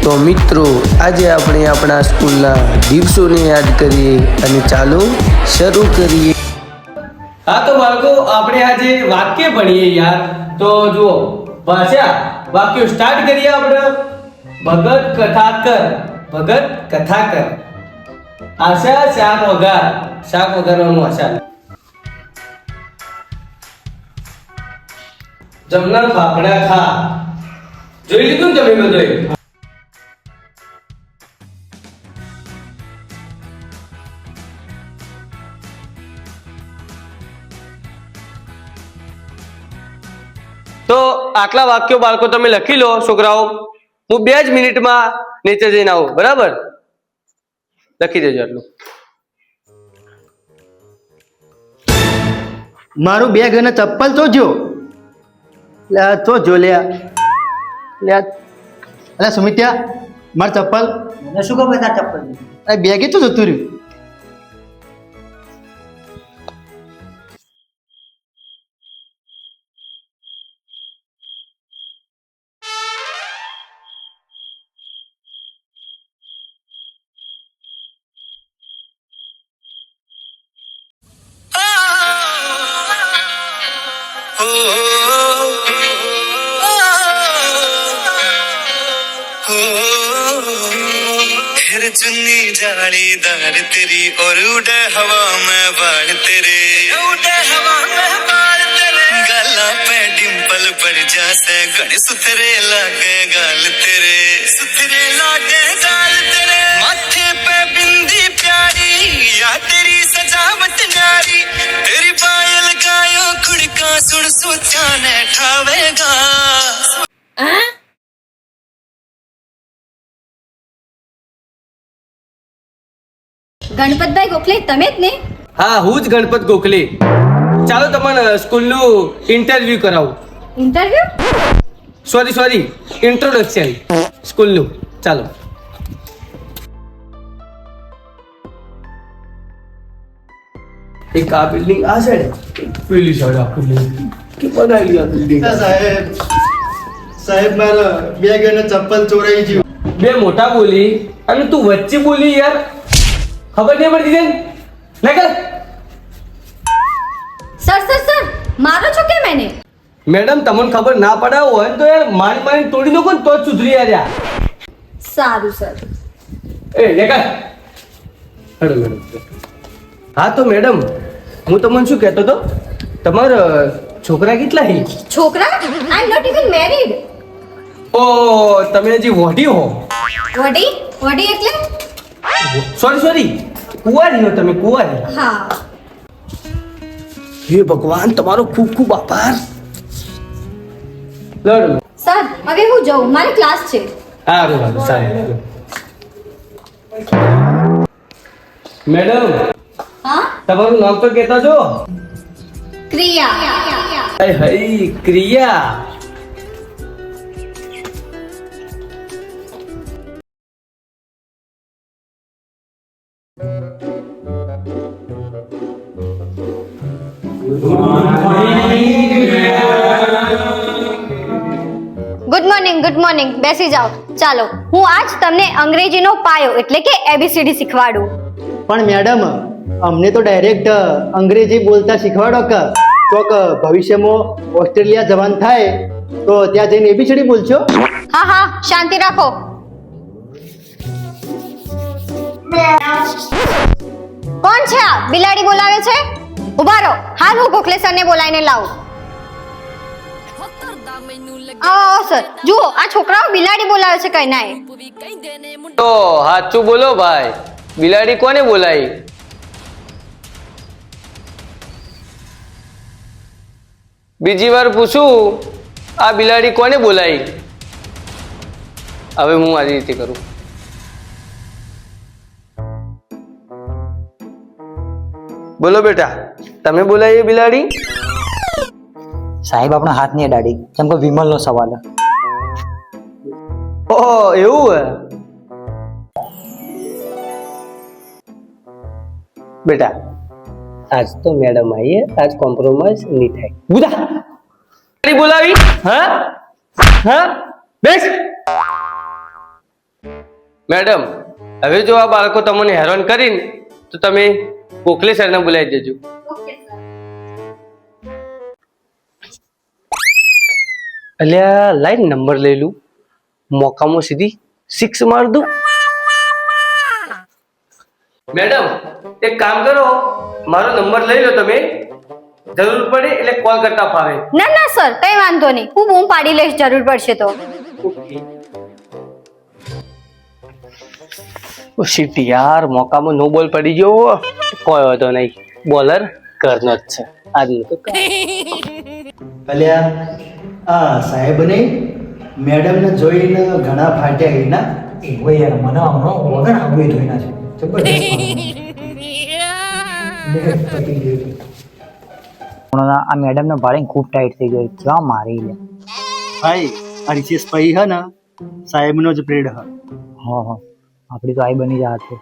તો મિત્રો આજે આપણે આપણા સ્કૂલના દિવસોને યાદ કરીએ અને ચાલો શરૂ કરીએ. હા તો બાળકો આપણે આજે વાક્ય ભણીએ યાર. તો જુઓ ભાષા વાક્યો સ્ટાર્ટ કરીએ આપણે. ભગત કથાકર. આશા શાક વઘારવાનું આશા. જમનાર ફાફડા ખા. જોઈ લીધું ને તમે બધું? તો આટલા વાક્યો બાળકો તમે લખી લો છોકરાઓ. હું 2 જ મિનિટમાં નીચે જઈને આવું, બરાબર? લખી દેજો આટલું. મારું બેગ અને ચપ્પલ તો જો તો જો લે સુમિત્યા, મારું ચપ્પલ મને શું ખબર તાર ચપ્પલ અરે બેગે તો જતું રહ્યું. फिर चुन्नी जालीदार तेरी और उड़े हवा में बाल तेरे, गाला पे डिंपल पड़ जासे गण सुथरे लागे गाल तेरे, माथे पे बिंदी प्यारी या तेरी सजावट न्यारी, तेरी पायल गायो खुड़का सुन सोचा ने ठावेगा. ગણપતભાઈ ગોખલે તમે જ ને? હા, હું જ ગણપત ગોખલે. ચાલો તમને સ્કૂલનું ઇન્ટરવ્યુ કરાવું. ઇન્ટરવ્યુ? સોરી ઇન્ટ્રોડક્શન સ્કૂલનું. ચાલો. એક આ બિલ્ડિંગ આ સાઈડ, પેલી સાઈડ આ બિલ્ડિંગ કે બનાવેલી આ બિલ્ડિંગ. સાહેબ મારા બેગ અને ચપ્પલ ચોરાઈ ગયું. બે મોટા બોલી અને તું વચ્ચે બોલી યાર. ખબર નહીં પડતી તને? નકર સર મારો છો કેમ એને? મેડમ તમને ખબર ના પડાવ હોય ને તો યાર મારી તોડી નાખો ને તો જ સુધરી યાર. સારું સર. એ નકર હેડો મેડમ. હા તો મેડમ હું તમને શું કહેતો હતો, તમારા છોકરા કેટલા છે? છોકરા? આઈ એમ નોટ ઇવન મેરીડ. ઓ તમે હજી વોઢી હો? વડી એટલે? સોરી કુંવારી હો તમે, કુંવારી. હા. હે ભગવાન, તમારો ખૂબ ખૂબ આભાર. લડ સર હવે હું જાઉં, મારે ક્લાસ છે. સારું સારું. મેડમ હા? તમારું નામ તો કહેતા છો? ક્રિયા. હઈ ક્રિયા. ગુડ મોર્નિંગ બેસી જાઓ. ચાલો હું આજ તમને અંગ્રેજીનો પાયો એટલે કે એબીસીડી શીખવાડું. પણ મેડમ અમને તો ડાયરેક્ટ અંગ્રેજી બોલતા શીખવાડો કે ચોક ભવિષ્યમાં ઓસ્ટ્રેલિયા જવાનું થાય તો ત્યાં જઈને એબીસીડી બોલશો. હા શાંતિ રાખો. કોણ છે આ? બિલાડી બોલાવે છે? ઉભા રહો, હાલ હું ગોખલે સરને બોલાવીને લાવું. આવો સર. જુઓ આ છોકરાઓ બિલાડી બોલાવે છે કઈ ના. તો સાચું બોલો ભાઈ, બિલાડી કોને બોલાવી? બીજી વાર પૂછું, આ બિલાડી કોને બોલાવી? હવે હું આ રીતે કરું. બોલો બેટા, તમે બોલાવી બિલાડી? સાહેબ આપણા હાથ નહીં અડાડી, કેમ કે વિમલનો સવાલ. ઓહ એવું હે બેટા. આજ તો મેડમ આવીએ, આજ કોમ્પ્રોમાઇઝ નહીં થાય. બુધા બોલાવી? હા બેસ. મેડમ હવે જો આ બાળકો તમને હેરાન કરીને તો તમે ગોખલે સરને બોલાવી દેજો. અલ્યા લાઈન નંબર લઈ લઉં, મોકામાં સીધી 6 માર દઉં. મેડમ એક કામ કરો, મારો નંબર લઈ લો, તમે જરૂર પડે એટલે કોલ કરતા ફાવે. ના ના સર કઈ વાંધો નહીં, હું બૂમ પાડી લઈશ જરૂર પડશે તો. ઓ શીટ યાર, મોકામાં નો બોલ પડી ગયો. કોઈ વાંધો નહીં, બોલર કરનો જ છે આજે તો. અલ્યા આ સાહેબને મેડમને જોઈને ઘણા ફાટ્યા એના. એવો યાર મને હમણાં વગર આવું ધોઈના છે જબરદસ્ત આ મેડમને ભાડે ખૂબ ટાઈટ થઈ ગયો છે મારી લે. ભાઈ આ રિશેષ ભાઈ હે ને સાહેબનો જ બ્રેડ હ. હા આપણી તો આઈ બની જાત છે.